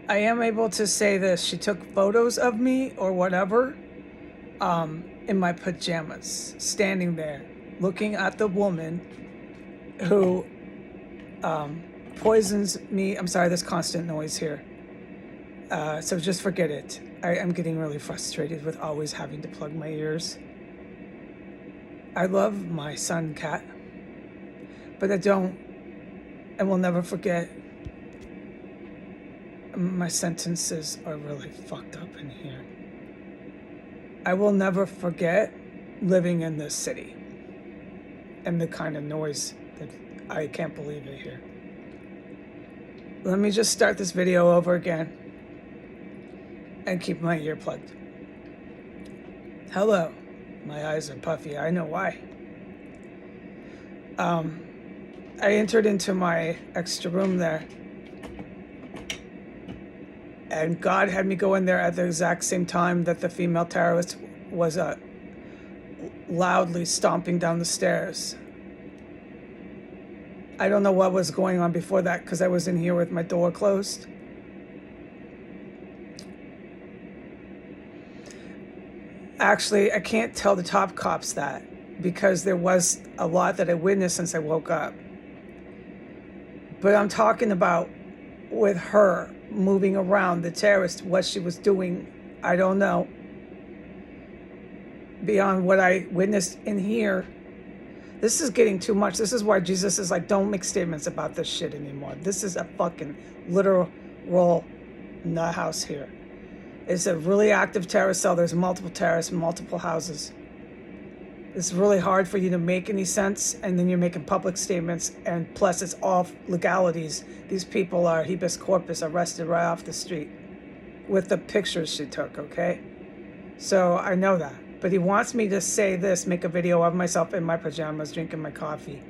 I am able to say this. She took photos of me or whatever in my pajamas, standing there, looking at the woman who poisons me. I'm sorry, there's constant noise here. So just forget it. I am getting really frustrated with always having to plug my ears. I love my son, Cat, but I don't and will never forget. My sentences are really fucked up in here. I will never forget living in this city and the kind of noise that I can't believe it here. Let me just start this video over again and keep my ear plugged. Hello. My eyes are puffy. I know why. I entered into my extra room there, and God had me go in there at the exact same time that the female terrorist was loudly stomping down the stairs. I don't know what was going on before that because I was in here with my door closed. Actually, I can't tell the top cops that because there was a lot that I witnessed since I woke up. But I'm talking about with her moving around, the terrorist, what she was doing, I don't know. Beyond what I witnessed in here, this is getting too much. This is why Jesus is like, don't make statements about this shit anymore. This is a fucking literal nut house here. It's a really active terrorist cell. There's multiple terrorists, multiple houses. It's really hard for you to make any sense, and then you're making public statements, and plus it's all legalities. These people are habeas corpus, arrested right off the street with the pictures she took, okay? So I know that. But he wants me to say this, make a video of myself in my pajamas, drinking my coffee.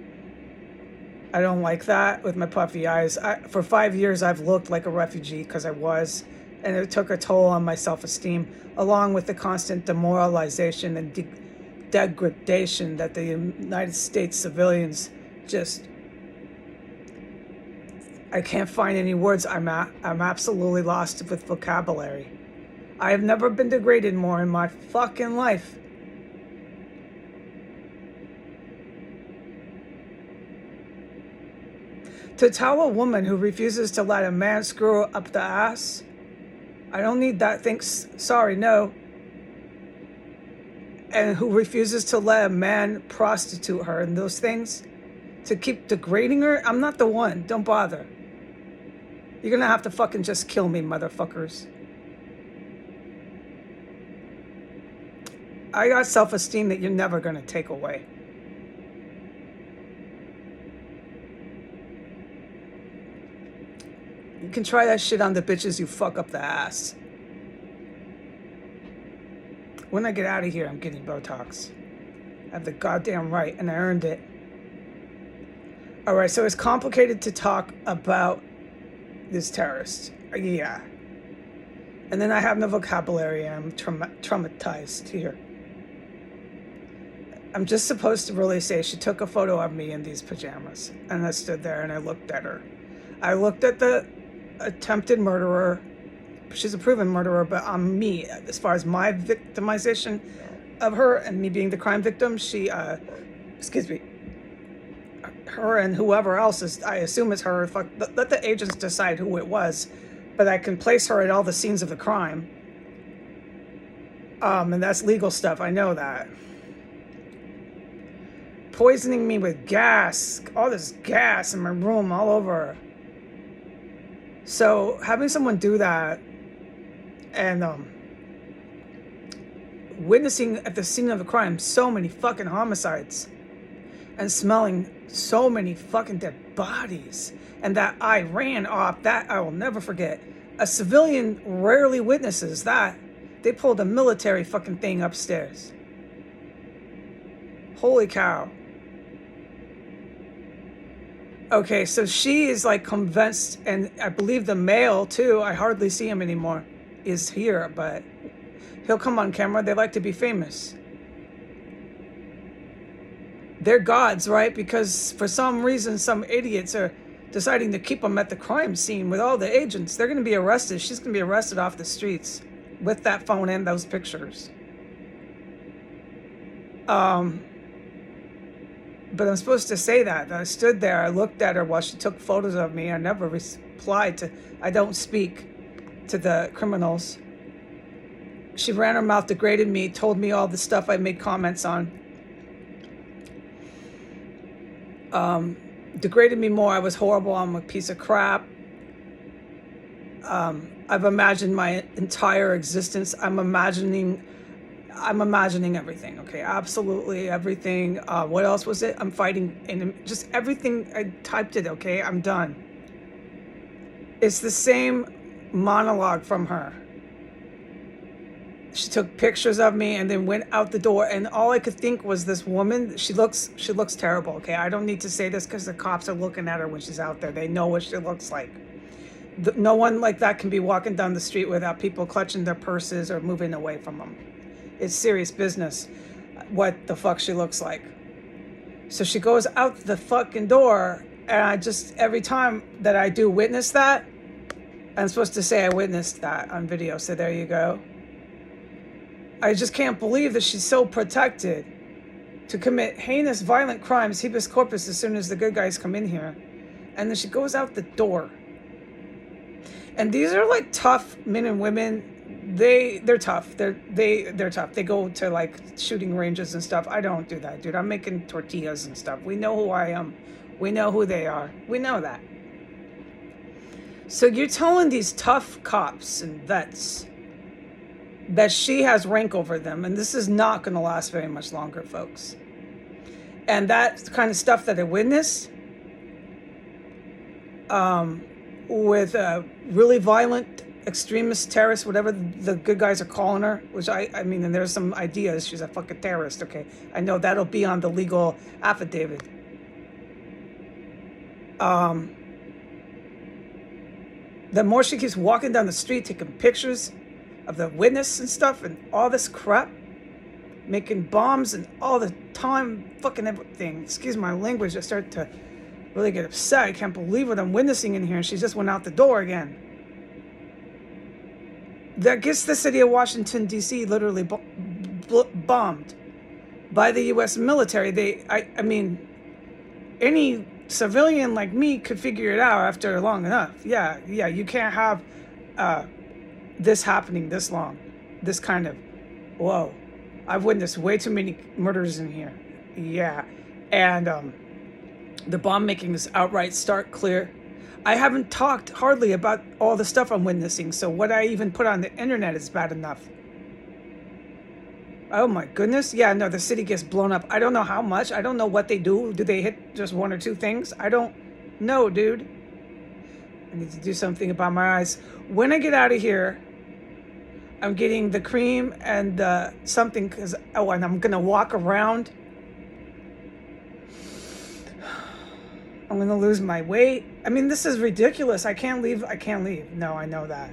I don't like that with my puffy eyes. For 5 years, I've looked like a refugee because I was, and it took a toll on my self-esteem, along with the constant demoralization and degradation that the United States civilians just, I can't find any words. I'm absolutely lost with vocabulary. I have never been degraded more in my fucking life. To tell a woman who refuses to let a man screw her up the ass, I don't need that, thanks, sorry, no. And who refuses to let a man prostitute her and those things, to keep degrading her, I'm not the one. Don't bother. You're gonna have to fucking just kill me, motherfuckers. I got self-esteem that you're never gonna take away. You can try that shit on the bitches you fuck up the ass. When I get out of here, I'm getting Botox. I have the goddamn right, and I earned it. All right, so it's complicated to talk about this terrorist. Yeah. And then I have no vocabulary. I'm traumatized here. I'm just supposed to really say she took a photo of me in these pajamas. And I stood there and I looked at her. I looked at the attempted murderer. She's a proven murderer, but on me, as far as my victimization of her and me being the crime victim, she, her and whoever else is, I assume it's her. Let the agents decide who it was, but I can place her at all the scenes of the crime. And that's legal stuff, I know that. Poisoning me with gas, all this gas in my room, all over. So having someone do that and witnessing at the scene of the crime so many fucking homicides and smelling so many fucking dead bodies, and that I ran off, that I will never forget. A civilian rarely witnesses that. They pulled a military fucking thing upstairs. Holy cow. Okay, so she is like convinced, and I believe the male too, I hardly see him anymore, is here, but he'll come on camera. They like to be famous. They're gods, right? Because for some reason, some idiots are deciding to keep them at the crime scene with all the agents. They're going to be arrested. She's going to be arrested off the streets with that phone and those pictures. But I'm supposed to say that. I stood there, I looked at her while she took photos of me. I never replied to, I don't speak to the criminals. She ran her mouth, degraded me, told me all the stuff I made comments on. Degraded me more. I was horrible. I'm a piece of crap. I've imagined my entire existence. I'm imagining everything. Okay, absolutely everything. What else was it? I'm fighting, and just everything. I typed it. Okay, I'm done. It's the same monologue from her. She took pictures of me and then went out the door, and all I could think was, this woman, she looks terrible. Okay, I don't need to say this because the cops are looking at her when she's out there. They know what she looks like. No one like that can be walking down the street without people clutching their purses or moving away from them. It's serious business what the fuck she looks like. So she goes out the fucking door, and I just, every time that I do witness that, I'm supposed to say I witnessed that on video, so there you go. I just can't believe that she's so protected to commit heinous violent crimes, habeas corpus, as soon as the good guys come in here. And then she goes out the door. And these are like tough men and women. They're tough. They're tough. They go to like shooting ranges and stuff. I don't do that, dude. I'm making tortillas and stuff. We know who I am. We know who they are. We know that. So you're telling these tough cops and vets that she has rank over them, and this is not going to last very much longer, folks. And that kind of stuff that I witnessed, with really violent extremist terrorist, whatever the good guys are calling her, which I mean, and there's some ideas she's a fucking terrorist. Okay, I know that'll be on the legal affidavit. The more she keeps walking down the street, taking pictures of the witness and stuff and all this crap, making bombs and all the time, fucking everything. Excuse my language. I start to really get upset. I can't believe what I'm witnessing in here. And she just went out the door again. That gets the city of Washington, D.C. literally bombed by the U.S. military. I mean, any civilian like me could figure it out after long enough. Yeah, you can't have this happening this long, this kind of, whoa, I've witnessed way too many murders in here. Yeah, and the bomb making is outright stark clear. I haven't talked hardly about all the stuff I'm witnessing, so what I even put on the internet is bad enough. Oh my goodness. Yeah, no, the city gets blown up. I don't know how much. I don't know what they do. Do they hit just one or two things? I don't know, dude. I need to do something about my eyes. When I get out of here, I'm getting the cream and something, and I'm going to walk around. I'm going to lose my weight. I mean, this is ridiculous. I can't leave. No, I know that.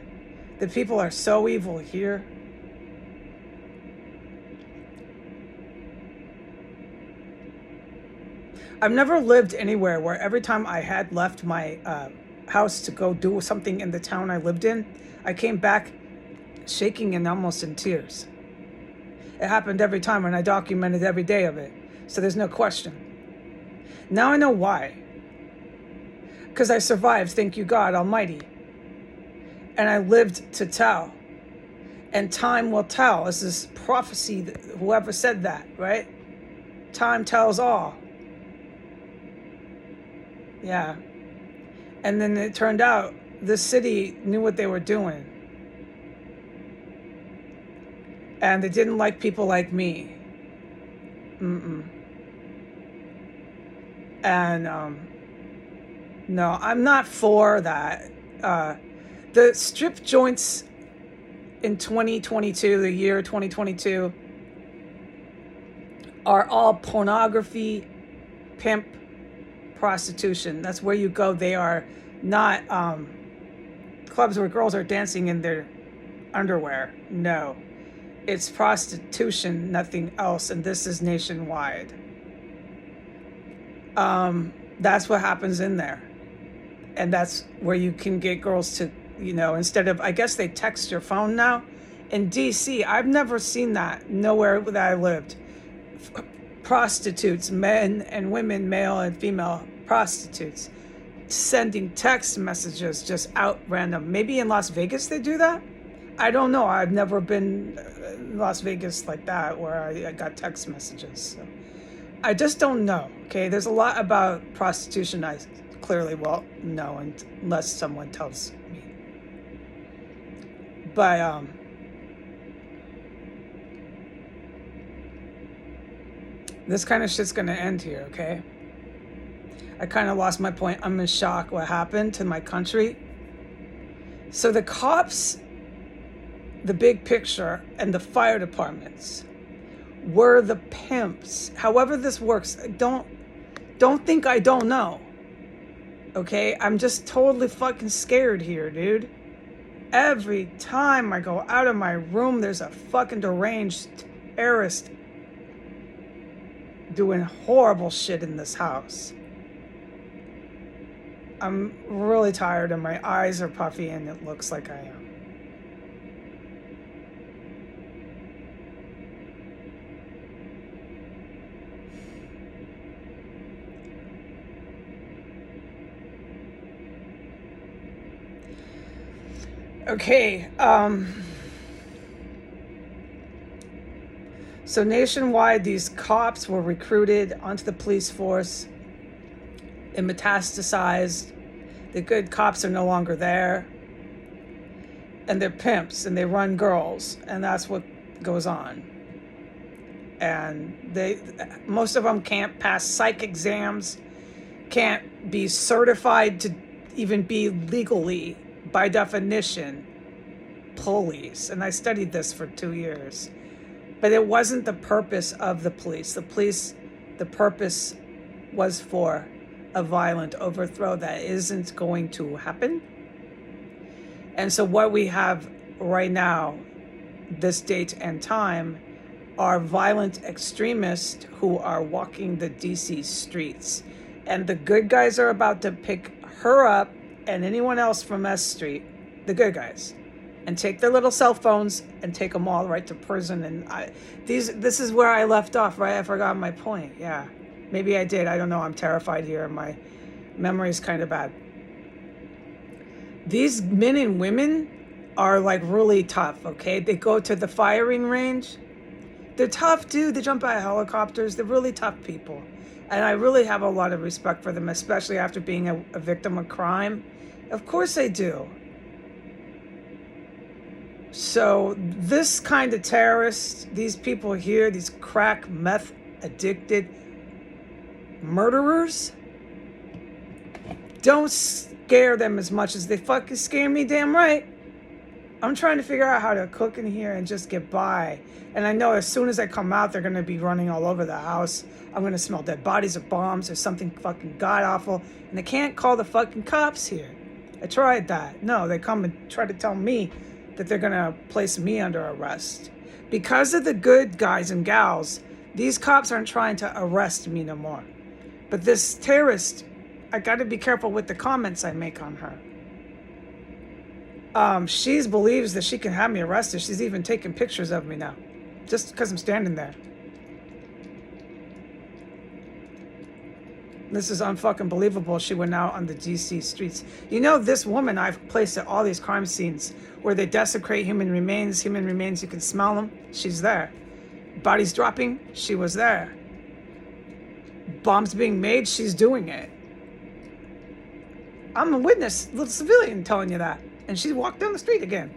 The people are so evil here. I've never lived anywhere where every time I had left my house to go do something in the town I lived in, I came back shaking and almost in tears. It happened every time, and I documented every day of it. So there's no question. Now I know why. Because I survived, thank you God Almighty. And I lived to tell. And time will tell. This is prophecy, whoever said that, right? Time tells all. Yeah. And then it turned out the city knew what they were doing. And they didn't like people like me. And no, I'm not for that. The strip joints in 2022, the year 2022, are all pornography, pimp, prostitution. That's where you go. They are not clubs where girls are dancing in their underwear. No. It's prostitution, nothing else, and this is nationwide. That's what happens in there. And that's where you can get girls to, instead of, I guess they text your phone now. In DC, I've never seen that nowhere that I lived. Prostitutes, men and women, male and female prostitutes, sending text messages just out random. Maybe in Las Vegas they do that. I don't know. I've never been in Las Vegas like that where I got text messages. So I just don't know. Okay, there's a lot about prostitution I clearly won't know unless someone tells me. But this kind of shit's gonna end here, okay? I kind of lost my point. I'm in shock what happened to my country. So the cops, the big picture, and the fire departments were the pimps. However this works, don't think I don't know. Okay? I'm just totally fucking scared here, dude. Every time I go out of my room, there's a fucking deranged terrorist doing horrible shit in this house. I'm really tired and my eyes are puffy and it looks like I am. Okay, so nationwide, these cops were recruited onto the police force. It metastasized. The good cops are no longer there. And they're pimps and they run girls. And that's what goes on. And most of them can't pass psych exams, can't be certified to even be legally, by definition, police. And I studied this for 2 years. But it wasn't the purpose of the police. The purpose was for a violent overthrow that isn't going to happen. And so what we have right now, this date and time, are violent extremists who are walking the DC streets. And the good guys are about to pick her up and anyone else from S Street, the good guys, and take their little cell phones and take them all right to prison. And this is where I left off, right? I forgot my point. Yeah, maybe I did. I don't know. I'm terrified here. My memory is kind of bad. These men and women are like really tough, okay? They go to the firing range. They're tough, dude. They jump out of helicopters. They're really tough people. And I really have a lot of respect for them, especially after being a victim of crime. Of course I do. So this kind of terrorists, these people here, these crack, meth addicted murderers, don't scare them as much as they fucking scare me, damn right. I'm trying to figure out how to cook in here and just get by. And I know as soon as I come out, they're going to be running all over the house. I'm going to smell dead bodies or bombs or something fucking god-awful. And they can't call the fucking cops here. I tried that. No, they come and try to tell me that they're going to place me under arrest. Because of the good guys and gals, these cops aren't trying to arrest me no more. But this terrorist, I got to be careful with the comments I make on her. She believes that she can have me arrested. She's even taking pictures of me now, just because I'm standing there. This is unfucking believable. She went out on the DC streets. You know, this woman I've placed at all these crime scenes where they desecrate human remains. Human remains, you can smell them. She's there. Bodies dropping, she was there. Bombs being made, she's doing it. I'm a witness, little civilian telling you that. And she walked down the street again.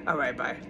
All right, bye.